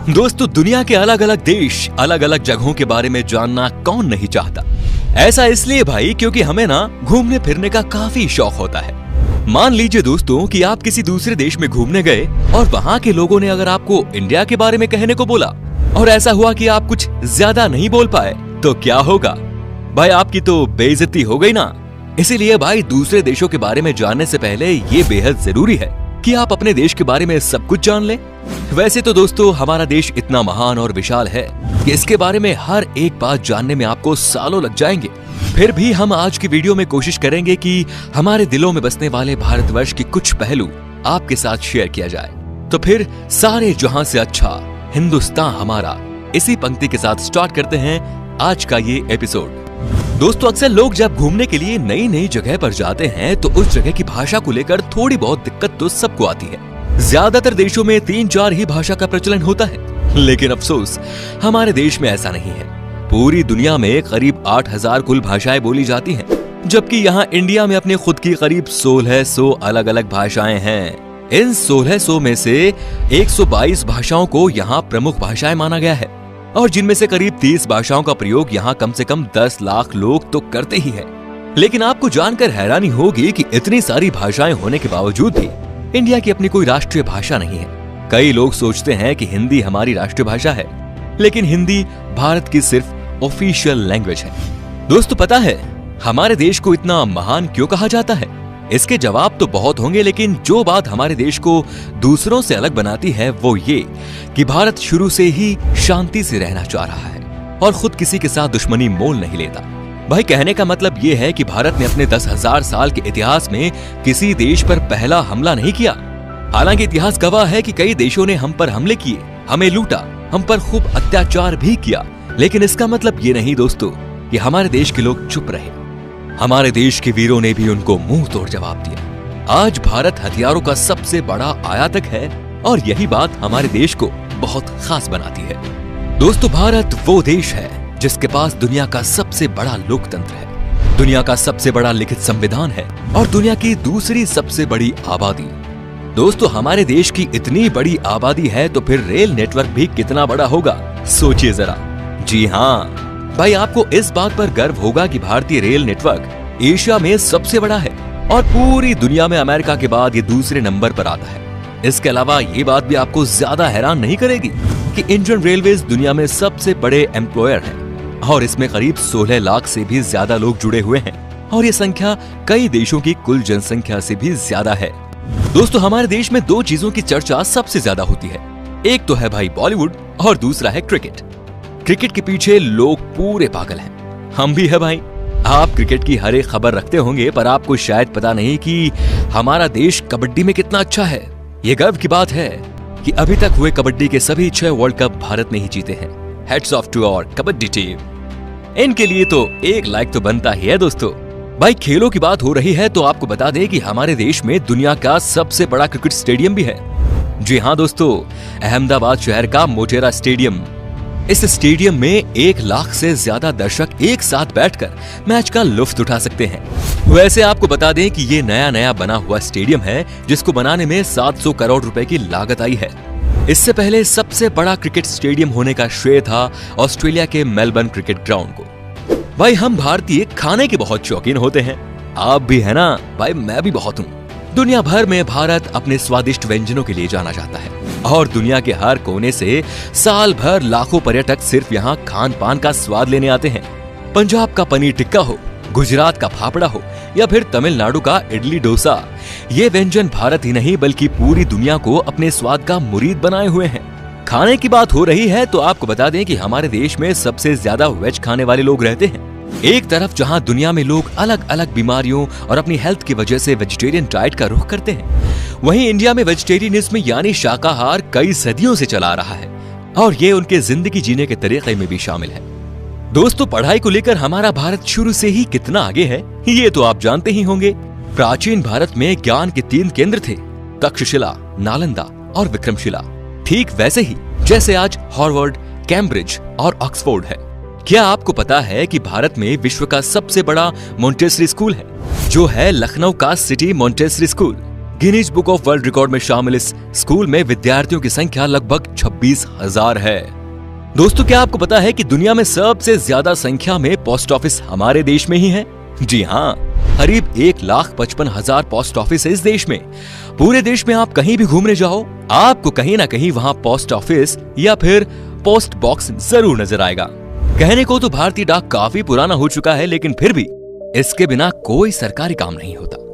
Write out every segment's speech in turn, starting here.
दोस्तों, दुनिया के अलग अलग देश, अलग अलग जगहों के बारे में जानना कौन नहीं चाहता। ऐसा इसलिए भाई क्योंकि हमें ना घूमने फिरने का काफी शौक होता है। मान लीजिए दोस्तों कि आप किसी दूसरे देश में घूमने गए और वहाँ के लोगों ने अगर आपको इंडिया के बारे में कहने को बोला और ऐसा हुआ कि आप कुछ ज्यादा नहीं बोल पाए, तो क्या होगा भाई? आपकी तो बेइज्जती हो गई ना। इसीलिए भाई दूसरे देशों के बारे में जानने से पहले ये बेहद जरूरी है कि आप अपने देश के बारे में सब कुछ जान लें। वैसे तो दोस्तों हमारा देश इतना महान और विशाल है कि इसके बारे में हर एक बात जानने में आपको सालों लग जाएंगे। फिर भी हम आज की वीडियो में कोशिश करेंगे कि हमारे दिलों में बसने वाले भारतवर्ष के कुछ पहलू आपके साथ शेयर किया जाए। तो फिर सारे जहां से अच्छा हिंदुस्तान हमारा, इसी पंक्ति के साथ स्टार्ट करते हैं आज का ये एपिसोड। दोस्तों, अक्सर लोग जब घूमने के लिए नई नई जगह पर जाते हैं तो उस जगह की भाषा को लेकर थोड़ी बहुत दिक्कत तो सबको आती है। ज्यादातर देशों में 3-4 ही भाषा का प्रचलन होता है, लेकिन अफसोस हमारे देश में ऐसा नहीं है। पूरी दुनिया में करीब 8000 कुल भाषाएं बोली जाती हैं, जबकि यहाँ इंडिया में अपने खुद की करीब 1600 अलग अलग भाषाएं हैं। इन 1600 में से 122 भाषाओं को यहाँ प्रमुख भाषाएं माना गया है और जिनमें से करीब 30 भाषाओं का प्रयोग यहाँ कम से कम 10 लाख लोग तो करते ही हैं। लेकिन आपको जानकर हैरानी होगी कि इतनी सारी भाषाएं होने के बावजूद भी इंडिया की अपनी कोई राष्ट्रीय भाषा नहीं है। कई लोग सोचते हैं कि हिंदी हमारी राष्ट्रीय भाषा है, लेकिन हिंदी भारत की सिर्फ ऑफिशियल लैंग्वेज है। दोस्तों, पता है हमारे देश को इतना महान क्यों कहा जाता है? इसके जवाब तो बहुत होंगे, लेकिन जो बात हमारे देश को दूसरों से अलग बनाती है वो ये कि भारत शुरू से ही शांति से रहना चाह रहा है और खुद किसी के साथ दुश्मनी मोल नहीं लेता। भाई, कहने का मतलब ये है कि भारत ने अपने 10,000 साल के इतिहास में किसी देश पर पहला हमला नहीं किया। हालांकि इतिहास गवाह है कि कई देशों ने हम पर हमले किए, हमें लूटा, हम पर खूब अत्याचार भी किया, लेकिन इसका मतलब ये नहीं दोस्तों कि हमारे देश के लोग चुप रहे। हमारे देश के वीरों ने भी उनको मुंह तोड़ जवाब दिया। आज भारत हथियारों का सबसे बड़ा आयातक है और यही बात हमारे देश को बहुत खास बनाती है। दोस्तों, भारत वो देश है जिसके पास दुनिया का सबसे बड़ा लोकतंत्र है, दुनिया का सबसे बड़ा लिखित संविधान है और दुनिया की दूसरी सबसे बड़ी आबादी। दोस्तों, हमारे देश की इतनी बड़ी आबादी है तो फिर रेल नेटवर्क भी कितना बड़ा होगा, सोचिए जरा। जी हाँ भाई, आपको इस बात पर गर्व होगा कि भारतीय रेल नेटवर्क एशिया में सबसे बड़ा है और पूरी दुनिया में अमेरिका के बाद ये दूसरे नंबर पर आता है। इसके अलावा ये बात भी आपको ज्यादा हैरान नहीं करेगी कि इंडियन रेलवेज दुनिया में सबसे बड़े एम्प्लॉयर है और इसमें करीब 16 लाख से भी ज्यादा लोग जुड़े हुए हैं और ये संख्या कई देशों की कुल जनसंख्या से भी ज्यादा है। दोस्तों, हमारे देश में 2 चीजों की चर्चा सबसे ज्यादा होती है। एक तो है भाई बॉलीवुड और दूसरा है क्रिकेट। क्रिकेट के पीछे लोग पूरे पागल हैं, हम भी है भाई। आप क्रिकेट की हर एक खबर रखते होंगे, पर आपको शायद पता नहीं कि हमारा देश कबड्डी में कितना अच्छा है। ये गर्व की बात है कि अभी तक हुए कबड्डी के सभी 6 वर्ल्ड कप भारत ने ही जीते हैं। Heads off to our kabaddi team. इनके लिए तो एक लाइक तो बनता ही है। दोस्तों, भाई खेलों की बात हो रही है तो आपको बता दें कि हमारे देश में दुनिया का सबसे बड़ा क्रिकेट स्टेडियम भी है। जी हाँ दोस्तों, अहमदाबाद शहर का मोटेरा स्टेडियम। इस स्टेडियम में 1 लाख से ज्यादा दर्शक एक साथ बैठकर मैच का लुत्फ उठा सकते हैं। वैसे आपको बता दें कि ये नया बना हुआ स्टेडियम है जिसको बनाने में 700 करोड़ रुपए की लागत आई है। इससे पहले सबसे बड़ा क्रिकेट स्टेडियम होने का श्रेय था ऑस्ट्रेलिया के मेलबर्न क्रिकेट ग्राउंड को। भाई, हम भारतीय खाने के बहुत शौकीन होते हैं, आप भी है ना? भाई, मैं भी बहुत हूँ। दुनिया भर में भारत अपने स्वादिष्ट व्यंजनों के लिए जाना जाता है और दुनिया के हर कोने से साल भर लाखों पर्यटक सिर्फ यहाँ खान पान का स्वाद लेने आते हैं। पंजाब का पनीर टिक्का हो, गुजरात का फाफड़ा हो या फिर तमिलनाडु का इडली डोसा, ये व्यंजन भारत ही नहीं बल्कि पूरी दुनिया को अपने स्वाद का मुरीद बनाए हुए हैं। खाने की बात हो रही है तो आपको बता दें कि हमारे देश में सबसे ज्यादा वेज खाने वाले लोग रहते हैं। एक तरफ जहां दुनिया में लोग अलग अलग बीमारियों और अपनी हेल्थ की वजह से वेजिटेरियन डाइट का रुख करते हैं, वहीं इंडिया में वेजिटेरियनिज्म यानी शाकाहार कई सदियों से चला रहा है और ये उनके जिंदगी जीने के तरीके में भी शामिल है। दोस्तों, पढ़ाई को लेकर हमारा भारत शुरू से ही कितना आगे है ये तो आप जानते ही होंगे। प्राचीन भारत में ज्ञान के 3 केंद्र थे, तक्षशिला, नालंदा और विक्रमशिला। ठीक वैसे ही जैसे आज हार्वर्ड, कैम्ब्रिज और ऑक्सफोर्ड है। क्या आपको पता है कि भारत में विश्व का सबसे बड़ा मॉन्टेसरी स्कूल है, जो है लखनऊ का city Montessori school. Guinness book of world record में शामिल इस स्कूल में विद्यार्थियों की संख्या लगभग 26,000 है। दोस्तों, क्या आपको पता है कि दुनिया में सबसे ज्यादा संख्या में पोस्ट ऑफिस हमारे देश में ही है? जी हाँ, करीब 1,55,000 पोस्ट ऑफिस है इस देश में। पूरे देश में आप कहीं भी घूमने जाओ, आपको कहीं ना कहीं वहाँ पोस्ट ऑफिस या फिर पोस्ट बॉक्स जरूर नजर आएगा। कहने को तो भारतीय डाक काफी पुराना हो चुका है, लेकिन फिर भी इसके बिना कोई सरकारी काम नहीं होता।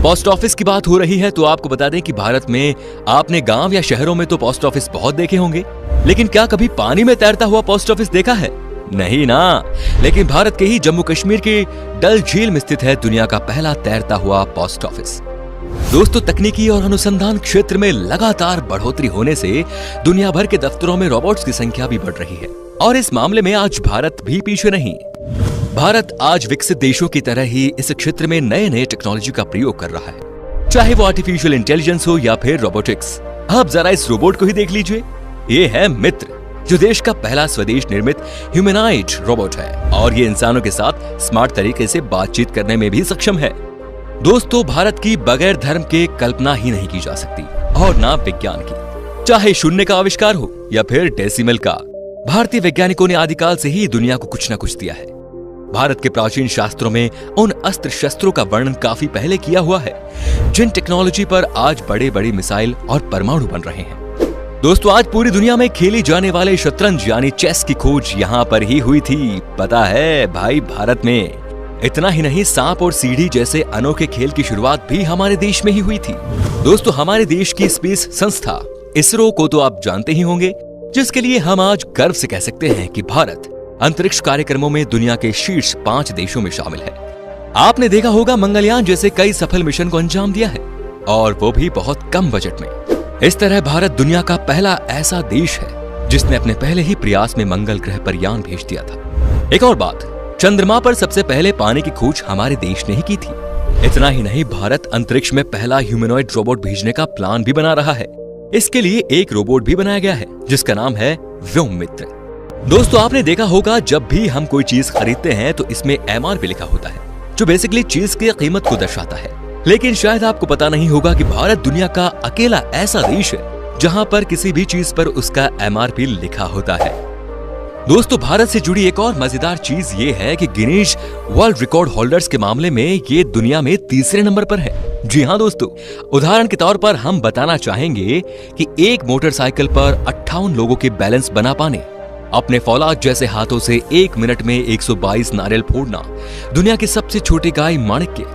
पोस्ट ऑफिस की बात हो रही है तो आपको बता दें कि भारत में आपने गांव या शहरों में तो पोस्ट ऑफिस बहुत देखे होंगे, लेकिन क्या कभी पानी में तैरता हुआ पोस्ट ऑफिस देखा है? नहीं ना। लेकिन भारत के ही जम्मू कश्मीर की डल झील में स्थित है दुनिया का पहला तैरता हुआ पोस्ट ऑफिस। दोस्तों, तकनीकी और अनुसंधान क्षेत्र में लगातार बढ़ोतरी होने से दुनिया भर के दफ्तरों में रोबोट्स की संख्या भी बढ़ रही है और इस मामले में आज भारत भी पीछे नहीं। भारत आज विकसित देशों की तरह ही इस क्षेत्र में नए नए टेक्नोलॉजी का प्रयोग कर रहा है, चाहे वो आर्टिफिशियल इंटेलिजेंस हो या फिर रोबोटिक्स। आप जरा इस रोबोट को ही देख लीजिए। ये है मित्र, जो देश का पहला स्वदेश निर्मित ह्यूमनॉइड रोबोट है और ये इंसानों के साथ स्मार्ट तरीके से बातचीत करने में भी सक्षम है। दोस्तों, भारत की बगैर धर्म के कल्पना ही नहीं की जा सकती और ना विज्ञान की। चाहे शून्य का आविष्कार हो या फिर डेसिमल का, भारतीय वैज्ञानिकों ने आदिकाल से ही दुनिया को कुछ न कुछ दिया है। भारत के प्राचीन शास्त्रों में उन अस्त्र शस्त्रों का वर्णन काफी पहले किया हुआ है, जिन टेक्नोलॉजी पर आज बड़े बड़े मिसाइल और परमाणु बन रहे हैं। दोस्तों, आज पूरी दुनिया में खेली जाने वाले शतरंज यानी चेस की खोज यहाँ पर ही हुई थी। पता है भाई, भारत में। इतना ही नहीं, सांप और सीढ़ी जैसे अनोखे खेल की शुरुआत भी हमारे देश में ही हुई थी। दोस्तों, हमारे देश की स्पेस संस्था इसरो को तो आप जानते ही होंगे, जिसके लिए हम आज गर्व से कह सकते हैं कि भारत अंतरिक्ष कार्यक्रमों में दुनिया के शीर्ष 5 देशों में शामिल है। आपने देखा होगा मंगलयान जैसे कई सफल मिशन को अंजाम दिया है, और वो भी बहुत कम बजट में। इस तरह भारत दुनिया का पहला ऐसा देश है जिसने अपने पहले ही प्रयास में मंगल ग्रह पर यान भेज दिया था। एक और बात, चंद्रमा पर सबसे पहले पानी की खोज हमारे देश ने ही की थी। इतना ही नहीं, भारत अंतरिक्ष में पहला ह्यूमनॉइड रोबोट भेजने का प्लान भी बना रहा है। इसके लिए एक रोबोट भी बनाया गया है जिसका नाम है व्योम मित्र। दोस्तों, आपने देखा होगा जब भी हम कोई चीज खरीदते हैं तो इसमें MRP लिखा होता है, जो बेसिकली चीज की कीमत को दर्शाता है। लेकिन शायद आपको पता नहीं होगा कि भारत दुनिया का अकेला ऐसा देश है जहां पर किसी भी चीज पर उसका MRP लिखा होता है। दोस्तों, भारत से जुड़ी एक और मजेदार चीज ये है कि गिनीज वर्ल्ड रिकॉर्ड होल्डर्स के मामले में ये दुनिया में तीसरे नंबर पर है। जी हाँ दोस्तों, उदाहरण के तौर पर हम बताना चाहेंगे कि एक मोटरसाइकिल पर 58 लोगों के बैलेंस बना पाने, अपने फौलाद जैसे हाथों से 1 मिनट में 122 नारियल फोड़ना, दुनिया के सबसे छोटे गाय माणिक्य,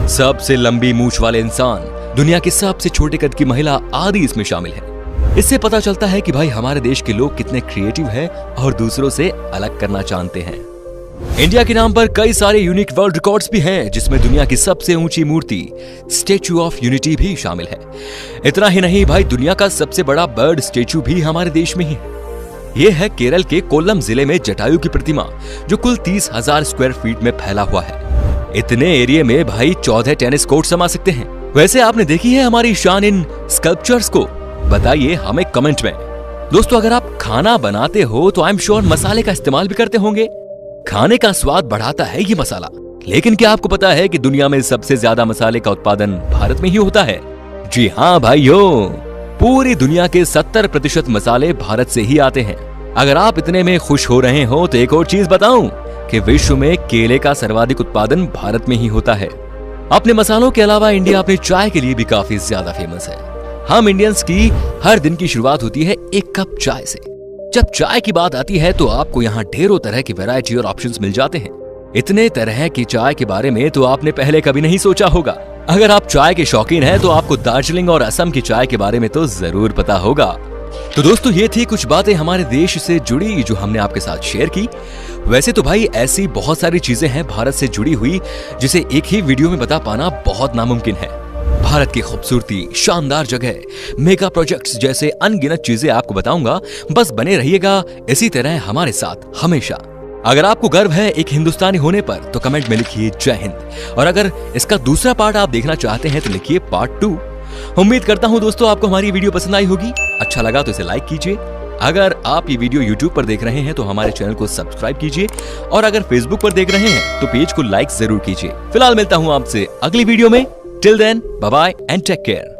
सबसे लंबी मूंछ वाले इंसान, दुनिया की सबसे छोटे कद की महिला आदि इसमें शामिल है। इससे पता चलता है कि भाई हमारे देश के लोग कितने क्रिएटिव हैं और दूसरों से अलग करना जानते हैं। इंडिया के नाम पर कई सारे यूनिक वर्ल्ड रिकॉर्ड्स भी हैं, जिसमें दुनिया की सबसे ऊंची मूर्ति स्टैच्यू ऑफ यूनिटी भी शामिल है। इतना ही नहीं भाई, दुनिया का सबसे बड़ा बर्ड स्टैच्यू भी हमारे देश में ही है। यह है केरल के कोल्लम जिले में जटायु की प्रतिमा, जो कुल 30,000 स्क्वायर फीट में फैला हुआ है। इतने एरिया में भाई 14 टेनिस कोर्ट समा सकते हैं। वैसे आपने देखी है हमारी शान इन स्कल्पचर्स को? बताइए हमें कमेंट में। दोस्तों, अगर आप खाना बनाते हो तो आई एम श्योर मसाले का इस्तेमाल भी करते होंगे। खाने का स्वाद बढ़ाता है ये मसाला, लेकिन क्या आपको पता है कि दुनिया में सबसे ज्यादा मसाले का उत्पादन भारत में ही होता है? जी हाँ भाइयों, पूरी दुनिया के 70% मसाले भारत से ही आते हैं। अगर आप इतने में खुश हो रहे हो तो एक और चीज बताऊं कि विश्व में केले का सर्वाधिक उत्पादन भारत में ही होता है। अपने मसालों के अलावा इंडिया अपनी चाय के लिए भी काफी ज्यादा फेमस है। हम इंडियंस की हर दिन की शुरुआत होती है एक कप चाय से। जब चाय की बात आती है तो आपको यहाँ ढेरों तरह की वैरायटी और ऑप्शंस मिल जाते हैं। इतने तरह की चाय के बारे में तो आपने पहले कभी नहीं सोचा होगा। अगर आप चाय के शौकीन हैं तो आपको दार्जिलिंग और असम की चाय के बारे में तो जरूर पता होगा। तो दोस्तों, ये थी कुछ बातें हमारे देश से जुड़ी जो हमने आपके साथ शेयर की। वैसे तो भाई ऐसी बहुत सारी चीजें हैं भारत से जुड़ी हुई जिसे एक ही वीडियो में बता पाना बहुत नामुमकिन है। भारत की खूबसूरती, शानदार जगह, मेगा प्रोजेक्ट्स जैसे अनगिनत चीजें आपको बताऊंगा। बस बने रहिएगा इसी तरह हमारे साथ हमेशा। अगर आपको गर्व है एक हिंदुस्तानी होने पर तो कमेंट में लिखिए जय हिंद, और अगर इसका दूसरा पार्ट आप देखना चाहते हैं तो लिखिए पार्ट 2। उम्मीद करता हूं दोस्तों आपको हमारी वीडियो पसंद आई होगी। अच्छा लगा तो इसे लाइक कीजिए। अगर आप ये वीडियो YouTube पर देख रहे हैं तो हमारे चैनल को सब्सक्राइब कीजिए, और अगर Facebook पर देख रहे हैं तो पेज को लाइक जरूर कीजिए। फिलहाल मिलता हूं आपसे अगली वीडियो में। Till then, bye bye and take care.